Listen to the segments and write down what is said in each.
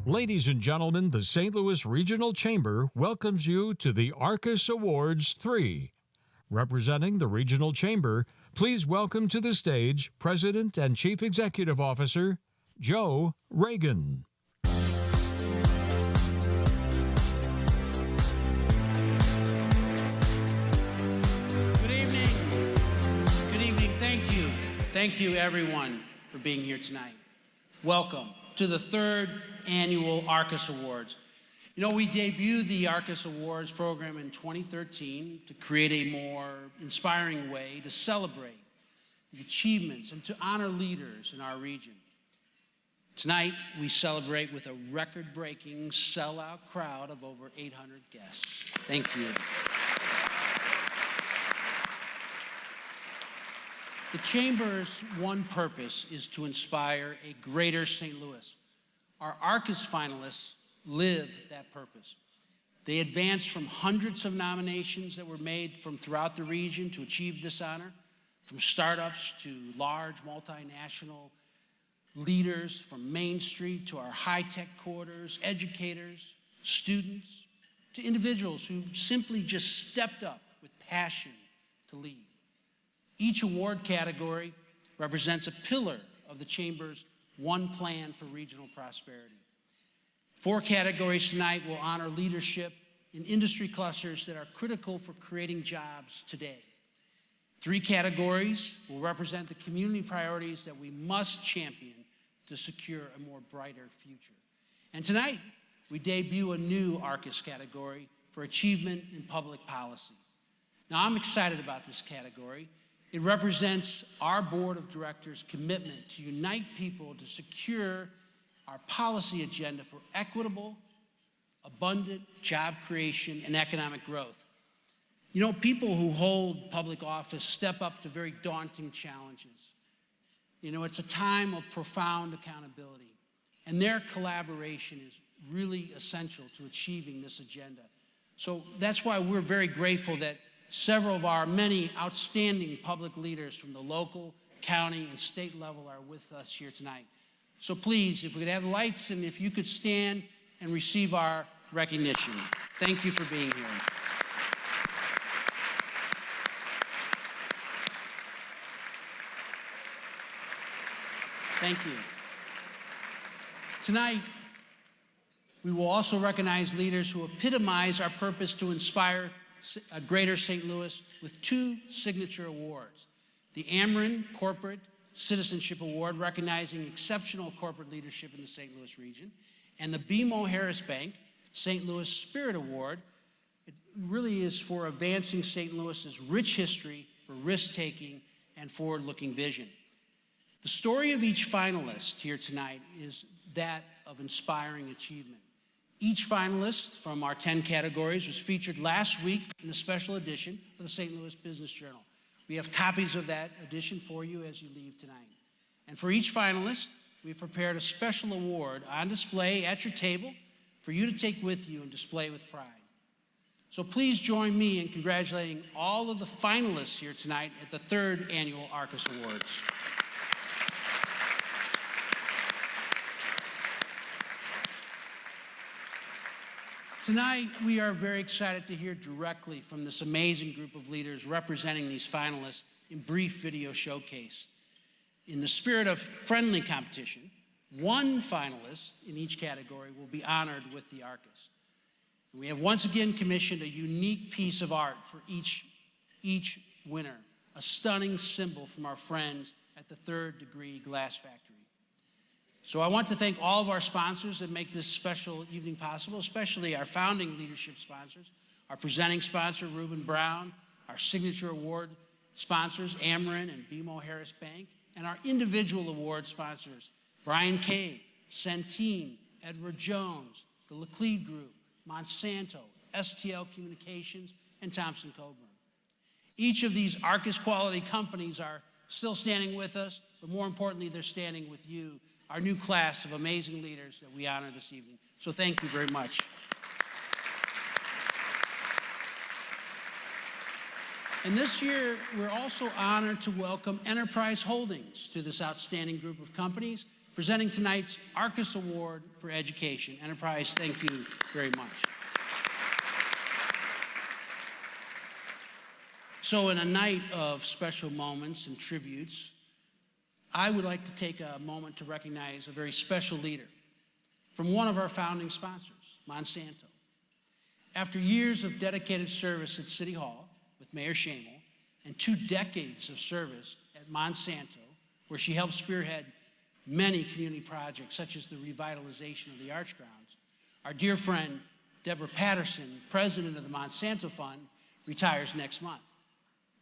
Ladies and gentlemen, the St. Louis Regional Chamber welcomes you to the Arcus Awards 3. Representing the Regional Chamber, please welcome to the stage President and Chief Executive Officer, Joe Reagan. Good evening. Good evening. Thank you. Thank you, everyone, for being here tonight. Welcome to the third annual Arcus Awards. You know, we debuted the Arcus Awards program in 2013 to create a more inspiring way to celebrate the achievements and to honor leaders in our region. Tonight, we celebrate with a record-breaking sellout crowd of over 800 guests. Thank you. The Chamber's one purpose is to inspire a greater St. Louis. Our Arcus finalists live that purpose. They advanced from hundreds of nominations that were made from throughout the region to achieve this honor, from startups to large multinational leaders, from Main Street to our high-tech quarters, educators, students, to individuals who simply just stepped up with passion to lead. Each award category represents a pillar of the Chamber's one plan for regional prosperity. 4 categories tonight will honor leadership in industry clusters that are critical for creating jobs today. 3 categories will represent the community priorities that we must champion to secure a more brighter future. And tonight, we debut a new Arcus category for achievement in public policy. Now, I'm excited about this category. It represents our board of directors' commitment to unite people to secure our policy agenda for equitable, abundant job creation and economic growth. You know, people who hold public office step up to very daunting challenges. You know, it's a time of profound accountability, and their collaboration is really essential to achieving this agenda. So that's why we're very grateful that several of our many outstanding public leaders from the local, county, and state level are with us here tonight. So please, if we could have the lights and if you could stand and receive our recognition. Thank you for being here. Thank you. Tonight, we will also recognize leaders who epitomize our purpose to inspire a greater St. Louis with 2 signature awards. The Ameren Corporate Citizenship Award, recognizing exceptional corporate leadership in the St. Louis region, and the BMO Harris Bank St. Louis Spirit Award. It really is for advancing St. Louis's rich history, for risk-taking, and forward-looking vision. The story of each finalist here tonight is that of inspiring achievement. Each finalist from our 10 categories was featured last week in the special edition of the St. Louis Business Journal. We have copies of that edition for you as you leave tonight. And for each finalist, we've prepared a special award on display at your table for you to take with you and display with pride. So please join me in congratulating all of the finalists here tonight at the 3rd annual Arcus Awards. Tonight, we are very excited to hear directly from this amazing group of leaders representing these finalists in brief video showcase. In the spirit of friendly competition, 1 finalist in each category will be honored with the Arcus. We have once again commissioned a unique piece of art for each winner, a stunning symbol from our friends at the Third Degree Glass Factory. So I want to thank all of our sponsors that make this special evening possible, especially our founding leadership sponsors, our presenting sponsor, RubinBrown, our signature award sponsors, Ameren and BMO Harris Bank, and our individual award sponsors, Brian Cave, Centene, Edward Jones, the Laclede Group, Monsanto, STL Communications, and Thompson Coburn. Each of these Arcus quality companies are still standing with us, but more importantly, they're standing with you, our new class of amazing leaders that we honor this evening. So thank you very much. And this year, we're also honored to welcome Enterprise Holdings to this outstanding group of companies. presenting tonight's Arcus Award for Education. Enterprise, thank you very much. So in a night of special moments and tributes, I would like to take a moment to recognize a very special leader from one of our founding sponsors, Monsanto. After years of dedicated service at City Hall with Mayor Schamel and 2 decades of service at Monsanto, where she helped spearhead many community projects, such as the revitalization of the Arch Grounds, our dear friend, Deborah Patterson, president of the Monsanto Fund, retires next month.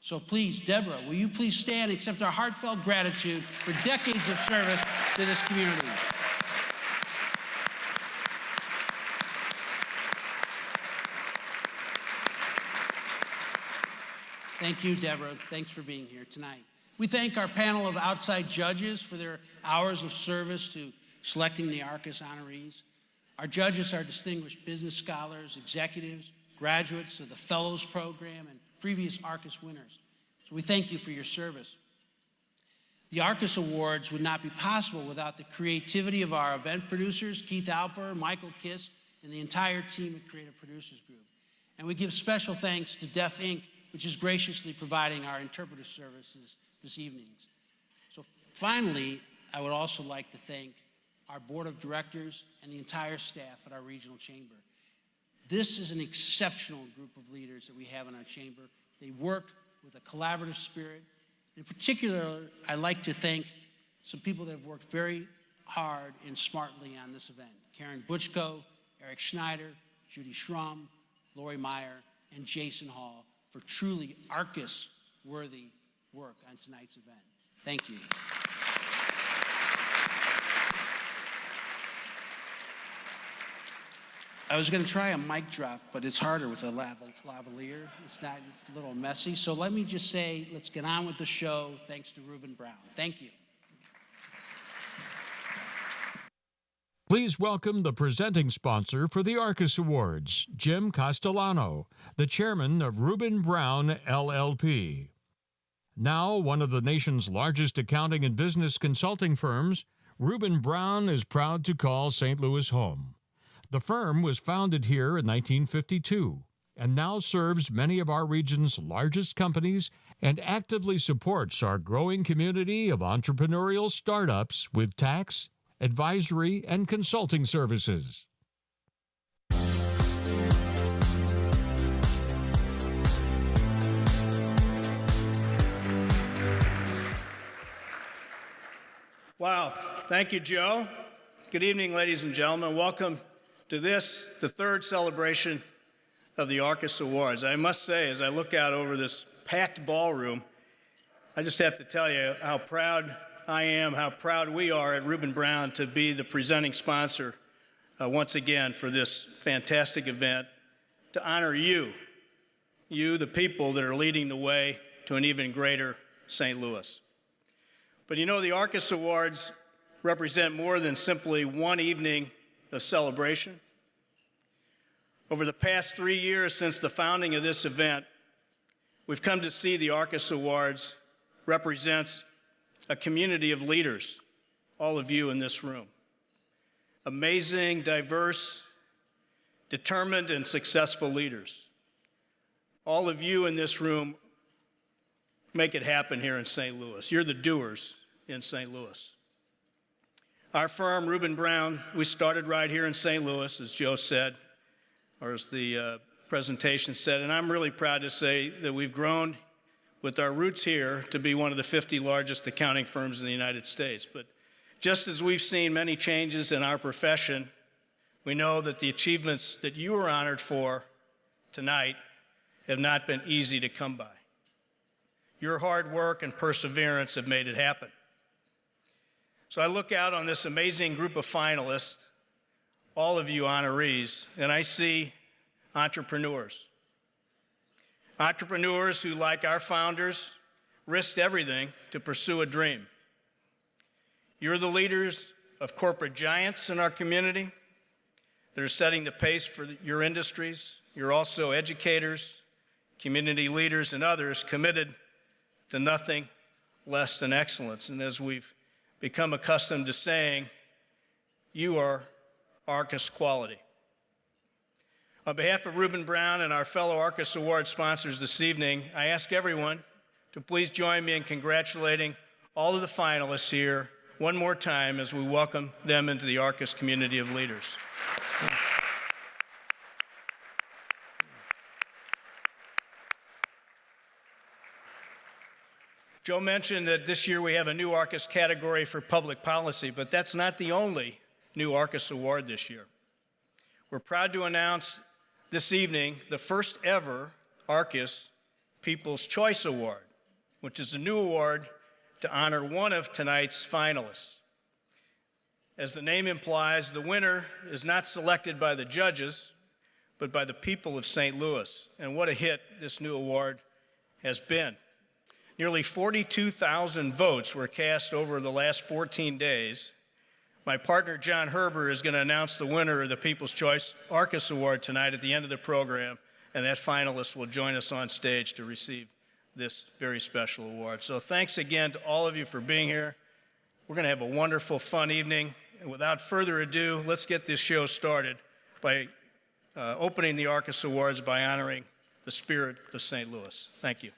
So please, Deborah, will you please stand and accept our heartfelt gratitude for decades of service to this community. Thank you, Deborah. Thanks for being here tonight. We thank our panel of outside judges for their hours of service to selecting the Arcus honorees. Our judges are distinguished business scholars, executives, graduates of the Fellows Program, and previous Arcus winners. So we thank you for your service. The Arcus Awards would not be possible without the creativity of our event producers, Keith Alper, Michael Kiss, and the entire team at Creative Producers Group. And we give special thanks to Deaf Inc., which is graciously providing our interpretive services this evening. So finally, I would also like to thank our board of directors and the entire staff at our regional chamber. This is an exceptional group of leaders that we have in our chamber. They work with a collaborative spirit. In particular, I'd like to thank some people that have worked very hard and smartly on this event. Karen Butchko, Eric Schneider, Judy Schrum, Lori Meyer, and Jason Hall for truly Arcus-worthy work on tonight's event. Thank you. I was going to try a mic drop, but it's harder with a lavalier. It's a little messy. So let me just say, let's get on with the show. Thanks to RubinBrown. Thank you. Please welcome the presenting sponsor for the Arcus Awards, Jim Castellano, the chairman of RubinBrown LLP. Now one of the nation's largest accounting and business consulting firms, RubinBrown is proud to call St. Louis home. The firm was founded here in 1952 and now serves many of our region's largest companies and actively supports our growing community of entrepreneurial startups with tax, advisory, and consulting services. Wow. Thank you, Joe. Good evening, ladies and gentlemen. Welcome to this, the third celebration of the Arcus Awards. I must say, as I look out over this packed ballroom, I just have to tell you how proud I am, how proud we are at RubinBrown to be the presenting sponsor once again for this fantastic event, to honor you, the people that are leading the way to an even greater St. Louis. But you know, the Arcus Awards represent more than simply one evening of celebration. Over the past 3 years since the founding of this event, we've come to see the Arcus Awards represents a community of leaders, all of you in this room. Amazing, diverse, determined, and successful leaders. All of you in this room make it happen here in St. Louis. You're the doers in St. Louis. Our firm, RubinBrown, we started right here in St. Louis, as Joe said, or as the presentation said, and I'm really proud to say that we've grown with our roots here to be one of the 50 largest accounting firms in the United States. But just as we've seen many changes in our profession, we know that the achievements that you are honored for tonight have not been easy to come by. Your hard work and perseverance have made it happen. So I look out on this amazing group of finalists, all of you honorees, and I see entrepreneurs. Entrepreneurs who, like our founders, risked everything to pursue a dream. You're the leaders of corporate giants in our community that are setting the pace for your industries. You're also educators, community leaders, and others committed to nothing less than excellence. And as we've become accustomed to saying, "You are Arcus quality." On behalf of RubinBrown and our fellow Arcus Awards sponsors this evening, I ask everyone to please join me in congratulating all of the finalists here one more time as we welcome them into the Arcus community of leaders. Joe mentioned that this year we have a new Arcus category for public policy, but that's not the only new Arcus Award this year. We're proud to announce this evening the first ever Arcus People's Choice Award, which is a new award to honor one of tonight's finalists. As the name implies, the winner is not selected by the judges, but by the people of St. Louis. And what a hit this new award has been. Nearly 42,000 votes were cast over the last 14 days. My partner, John Herber, is going to announce the winner of the People's Choice Arcus Award tonight at the end of the program, and that finalist will join us on stage to receive this very special award. So thanks again to all of you for being here. We're going to have a wonderful, fun evening. And without further ado, let's get this show started by opening the Arcus Awards by honoring the spirit of St. Louis. Thank you.